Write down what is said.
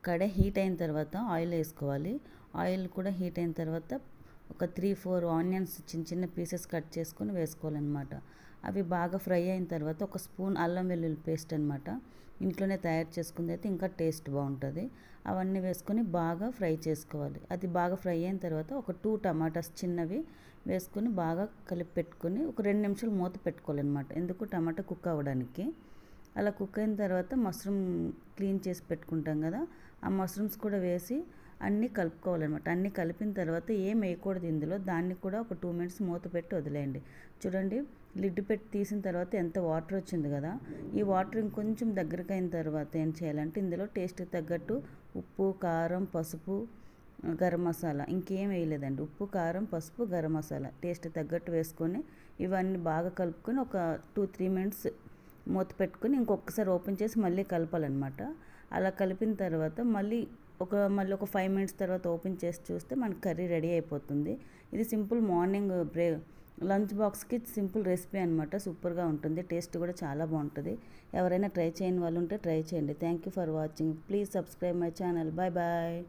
కడాయి heat అయిన తర్వాత oil వేసుకోవాలి. ఆయిల్ కూడా హీట్ అయిన తర్వాత ఒక 3-4 ఆనియన్స్ చిన్న చిన్న పీసెస్ కట్ చేసుకొని వేసుకోవాలన్నమాట. అవి బాగా ఫ్రై అయిన తర్వాత ఒక స్పూన్ అల్లం వెల్లుల్లి పేస్ట్ అనమాట. ఇంట్లోనే తయారు చేసుకుంది అయితే ఇంకా టేస్ట్ బాగుంటుంది. అవన్నీ వేసుకొని బాగా ఫ్రై చేసుకోవాలి. అది బాగా ఫ్రై అయిన తర్వాత ఒక 2 టమాటాస్ చిన్నవి వేసుకొని బాగా కలిపి పెట్టుకొని ఒక 2 నిమిషాలు మూత పెట్టుకోవాలన్నమాట. ఎందుకు టమాటా కుక్ అవ్వడానికి. అలా కుక్ అయిన తర్వాత మష్రూమ్ క్లీన్ చేసి పెట్టుకుంటాం కదా, ఆ మష్రూమ్స్ కూడా వేసి అన్నీ కలుపుకోవాలన్నమాట. అన్నీ కలిపిన తర్వాత ఏం వేయకూడదు ఇందులో. దాన్ని కూడా ఒక 2 మినిట్స్ మూత పెట్టి వదిలేయండి. చూడండి, లిడ్ పెట్టి తీసిన తర్వాత ఎంత వాటర్ వచ్చింది కదా. ఈ వాటర్ ఇంకొంచెం దగ్గరకు అయిన తర్వాత ఏం చేయాలంటే ఇందులో టేస్ట్కి తగ్గట్టు ఉప్పు, కారం, పసుపు, గరం మసాలా, ఇంకేం వేయలేదండి. ఉప్పు, కారం, పసుపు, గరం మసాలా టేస్ట్ తగ్గట్టు వేసుకొని ఇవన్నీ బాగా కలుపుకొని ఒక 2-3 మినిట్స్ మూత పెట్టుకొని ఇంకొకసారి ఓపెన్ చేసి మళ్ళీ కలపాలన్నమాట. అలా కలిపిన తర్వాత మళ్ళీ ఒక 5 మినిట్స్ తర్వాత ఓపెన్ చేసి చూస్తే మనకి కర్రీ రెడీ అయిపోతుంది. ఇది సింపుల్ మార్నింగ్ లంచ్ బాక్స్కి సింపుల్ రెసిపీ అనమాట. సూపర్గా ఉంటుంది. టేస్ట్ కూడా చాలా బాగుంటుంది. ఎవరైనా ట్రై చేయని వాళ్ళు ఉంటే ట్రై చేయండి. Thank you for watching. Please subscribe my channel. Bye bye.